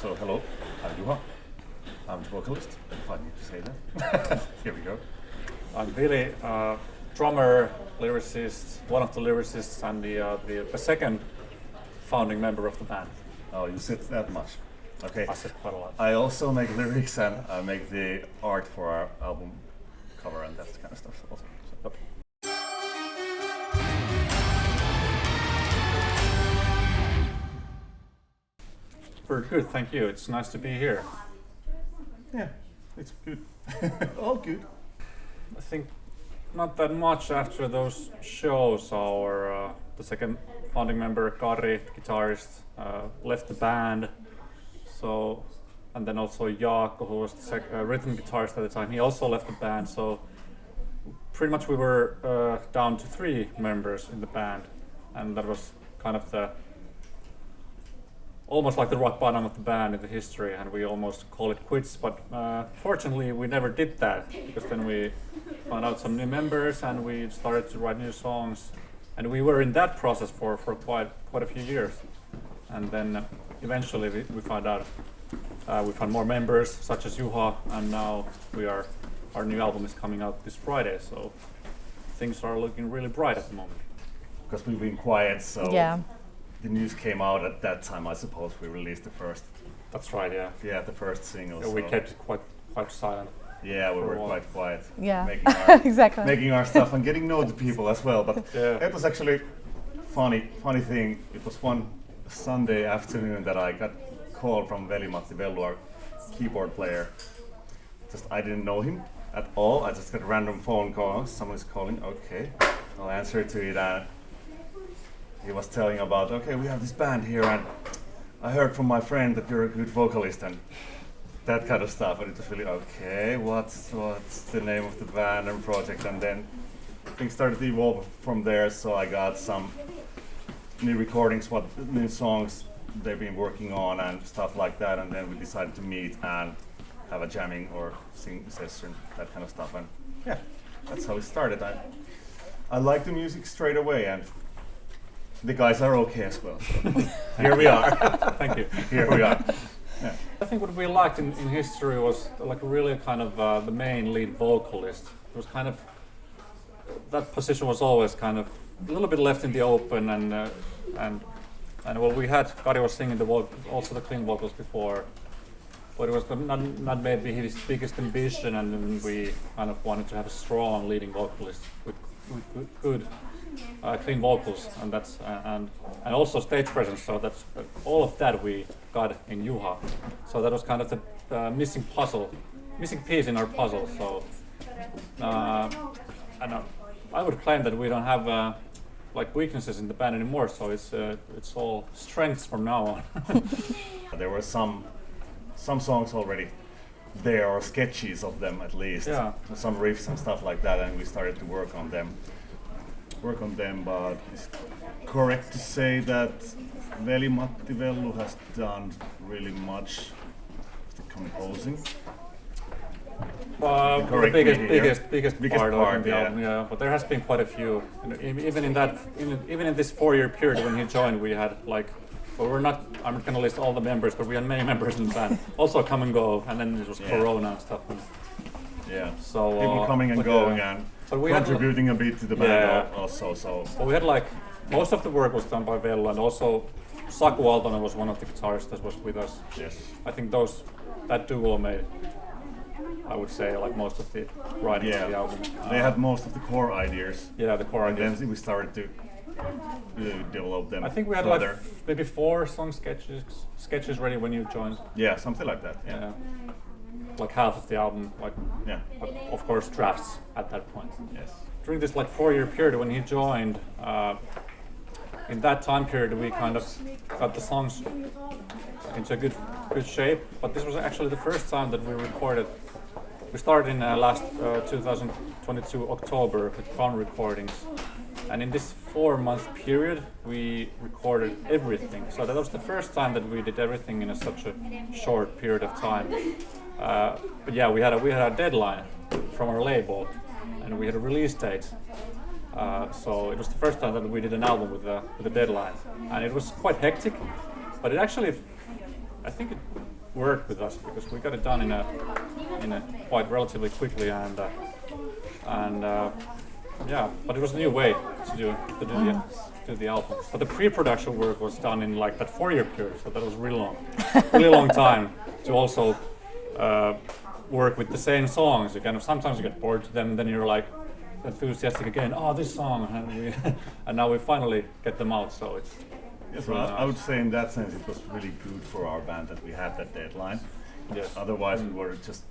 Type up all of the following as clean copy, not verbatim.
So hello, I'm Juha. I'm the vocalist, if I need to say that. Here we go. I'm Vili, drummer, lyricist, one of the lyricists, and the second founding member of the band. Oh, you said that much. Okay. I said quite a lot. I also make lyrics and I make the art for our album cover and that kind of stuff also. So, yep. Very good, thank you. It's nice to be here. Yeah, it's good. All good. I think not that much after those shows. The second founding member, Kari, guitarist, left the band. So, and then also Jaakko, who was the rhythm guitarist at the time, he also left the band. So, pretty much we were down to 3 members in the band, and that was kind of almost like the rock bottom of the band in the history, and we almost call it quits. But fortunately, we never did that, because then we found out some new members and we started to write new songs, and we were in that process for quite a few years. And then eventually we found out we found more members, such as Juha, and now our new album is coming out this Friday. So things are looking really bright at the moment. Because we've been quiet, so Yeah. the news came out at that time. I suppose we released the first. That's right, yeah. Yeah, the first single. Yeah, we so- kept it quite silent. Yeah, we for a were while. quite quiet. Yeah. Making our, Exactly. making our stuff and getting know the people as well. But Yeah. it was actually funny thing. It was one Sunday afternoon that I got a call from Veli Vellu, our keyboard player. Just I didn't know him at all. I just got a random phone call. Someone is calling. Okay, I'll answer to it. And he was telling about, okay, we have this band here, and I heard from my friend that you're a good vocalist and that kind of stuff. And it was really okay. What's the name of the band and project? And then things started to evolve from there. So I got some new recordings, new songs they've been working on and stuff like that. And then we decided to meet and have a jamming or sing session, that kind of stuff. And yeah, that's how it started. I like the music straight away, and the guys are okay as well. So here we are. Thank you. Here we are. Yeah. I think what we liked in history was like really kind of the main lead vocalist. It was kind of that position was always kind of a little bit left in the open, and well, we had Kari was singing also the clean vocals before, but it was not maybe his biggest ambition, and then we kind of wanted to have a strong leading vocalist with good clean vocals, and that's and also stage presence. So that's all of that we got in Juha. So that was kind of the missing piece in our puzzle. So I would claim that we don't have like weaknesses in the band anymore. So it's all strengths from now on. There were some songs already there, or sketches of them at least. Yeah. Some riffs and stuff like that, and we started to work on them. But it's correct to say that Veli Vellu has done really much of the composing. The correct biggest part of the yeah. album, yeah. But there has been quite a few. Even in this 4-year period when he joined, we had like. But I'm not going to list all the members, but we had many members in the band. Also come and go, and then it was Corona and stuff. Yeah. So People coming and going and but we had contributing a bit to the band Yeah. also. So But we had like most of the work was done by Vellu, and also Saku Aaltonen was one of the guitarists that was with us. yes. I think that duo made, I would say, like most of the writing of the album. They had most of the core ideas. Yeah, the core And ideas. then we started to develop them. I think we had further. like maybe 4 song sketches ready when you joined. Yeah, something like that. Yeah. Yeah. Like half of the album, like Yeah. but of course drafts at that point. Yes. During this like 4-year period when he joined, in that time period we kind of got the songs into a good shape. But this was actually the first time that we recorded. We started in last 2022 October with Crown recordings, and in this 4-month period we recorded everything. So that was the first time that we did everything in such a short period of time. But yeah, we had a deadline from our label, and we had a release date. So it was the first time that we did an album with a deadline, and it was quite hectic. But it actually, I think work with us because we got it done in a quite relatively quickly and yeah, but it was a new way to do the album. But the pre-production work was done in like that 4-year period, so that was really long time to also work with the same songs. You kind of sometimes you get bored to them, and then you're like enthusiastic again. Oh, this song, and now we finally get them out. So it's Yes, really well, nice. I would say in that sense it was really good for our band that we had that deadline. Yes. Otherwise, we were just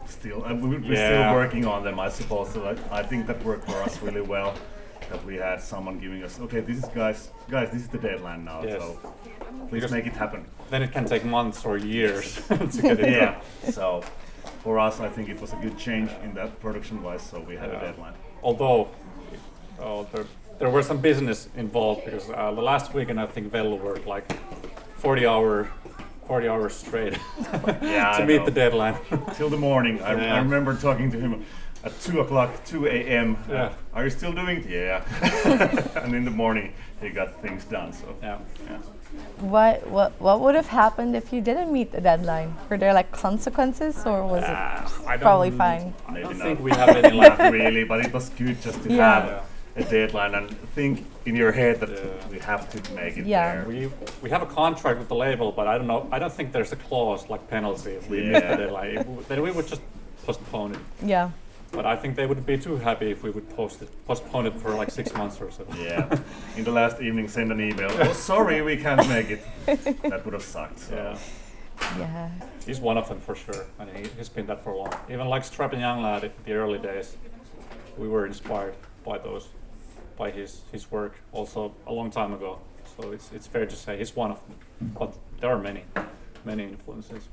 still we're Yeah. still working on them, I suppose. So I think that worked for us really well. That we had someone giving us, okay, this is guys, this is the deadline now. Yes. So please Because make it happen. Then it can take months or years to get it Yeah. done. So for us, I think it was a good change in that production-wise. So we had a deadline. Although there were some business involved because the last weekend I think Velu worked like 40 hours straight Yeah, to I meet know. the deadline. Till the morning. I Yeah. remember talking to him at 2 a.m. Yeah. Are you still doing it? Yeah. And in the morning, he got things done. So Yeah. What would have happened if you didn't meet the deadline? Were there like consequences, or was it I probably don't- fine? I Maybe don't not. think we have any like not really, but it was good just to Yeah. have a deadline and think in your head that Yeah. we have to make it Yeah. there. we have a contract with the label, but I don't know. I don't think there's a clause like penalty if we miss Yeah. the deadline. Then we would just postpone it. Yeah. But I think they wouldn't be too happy if we would postpone it for like 6 months or so. Yeah. In the last evening, send an email. Oh, sorry, we can't make it. That would have sucked. So. Yeah. Yeah. He's one of them for sure, and he's been that for long. Even like Strapping Young Lad in the early days, we were inspired by his work also a long time ago. So it's fair to say he's one of them. But there are many influences.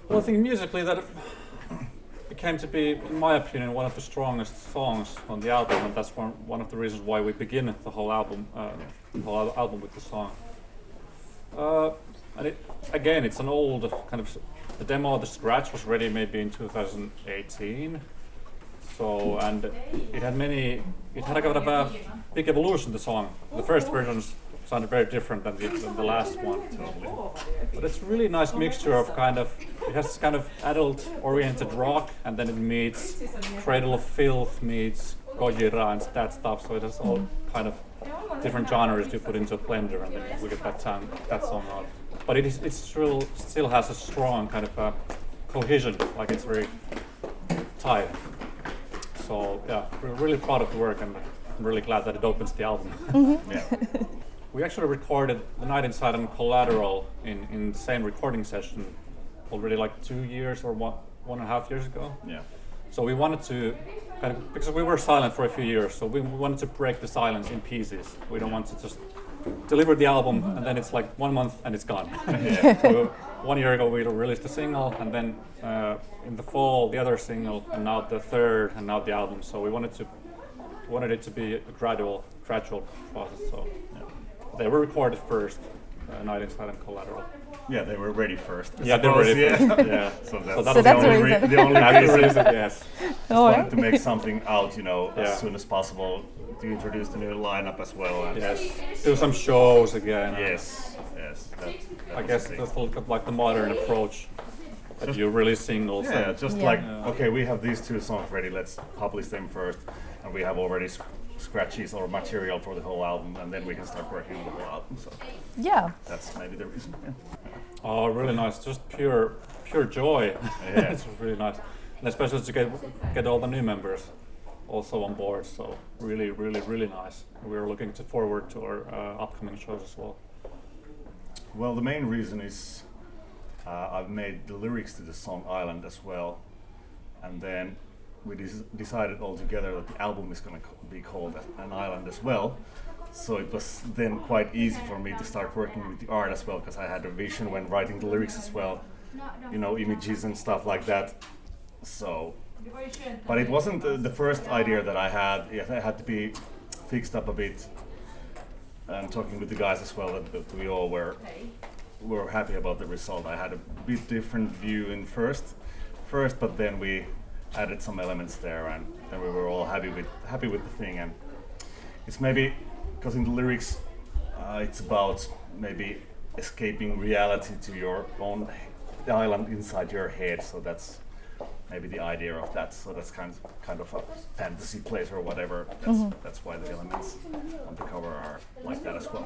Well, I think musically that it came to be, in my opinion, one of the strongest songs on the album, and that's one of the reasons why we begin the whole album with the song. And it's an old kind of, the demo, the scratch was ready maybe in 2018. So, and it had a kind of a big evolution, the song. The first versions sounded very different than the last one. But it's a really nice mixture of it has this kind of adult-oriented rock, and then it meets Cradle of Filth, meets Gojira and that stuff. So it has all kind of different genres you put into a blender, and then we get that song out. But it still has a strong kind of cohesion, like it's very tight. So yeah, we're really proud of the work, and I'm really glad that it opens the album. Yeah. We actually recorded The Night Inside and Collateral in the same recording session already like 2 years or 1.5 years ago. Yeah. So we wanted to because we were silent for a few years, so we wanted to break the silence in pieces. We don't want to just deliver the album and then it's like 1 month and it's gone. So 1 year ago we released a single, and then in the fall the other single, and now the third, and now the album. So we wanted it to be a gradual process. So they were recorded first, Night Inside and Collateral. Yeah, they were ready first. I Yeah, they were suppose, ready yeah. first. Yeah. So that So was that's the the only reason. the only That's the reason. reason, yes. Oh, Wanted to make something out, Yeah. as soon as possible to introduce the new lineup as well. And Yes. Do some shows again. Yes. That I was guess the thing. that's like the modern approach. That you release singles. Yeah, and- just Yeah. like, okay, we have these 2 songs ready, let's publish them first, and we have already scratches or material for the whole album, and then we can start working on the whole album. So Yeah. that's maybe the reason. Yeah. Oh, really nice. Just pure joy. Yeah. It's really nice. And especially to get all the new members also on board. So really nice. We're looking forward to our upcoming shows as well. Well, the main reason is I've made the lyrics to the song Island as well, and then we decided all together that the album is going to be called An Island as well. So it was then quite easy for me to start working with the art as well, because I had a vision when writing the lyrics as well, images and stuff like that. So, but it wasn't the first idea that I had. It had to be fixed up a bit, and talking with the guys as well, that we all were happy about the result. I had a bit different view in first, but then we added some elements there, and then we were all happy with the thing. And it's maybe because in the lyrics it's about maybe escaping reality to your own island inside your head. So that's maybe the idea of that. So that's kind of a fantasy place or whatever. That's why the elements on the cover are like that as well.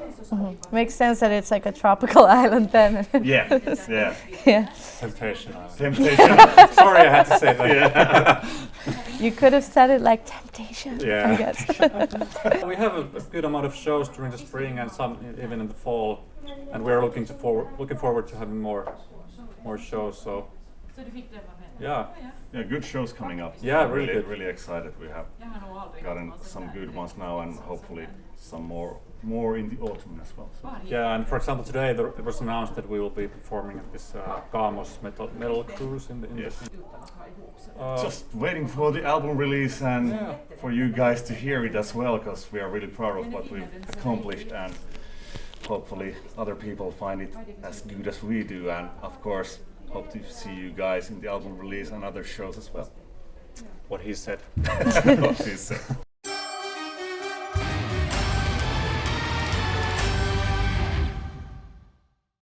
Makes sense that it's like a tropical island then. Yeah, yeah. Yeah. Temptation Island. Temptation. Sorry, I had to say that. Yeah. You could have said it like temptation, Yeah. I guess. We have a good amount of shows during the spring and some even in the fall, and we're looking forward to having more shows. So yeah, Good shows coming up. Yeah, really good. Really excited. We have gotten some good ones now, and hopefully some more in the autumn as well. So. yeah. And for example, today it was announced that we will be performing at this Gamos metal cruise in the. Yes. Just waiting for the album release and for you guys to hear it as well, because we are really proud of what we've accomplished, and hopefully other people find it as good as we do, and of course hope to see you guys in the album release and other shows as well. What he said. What he said.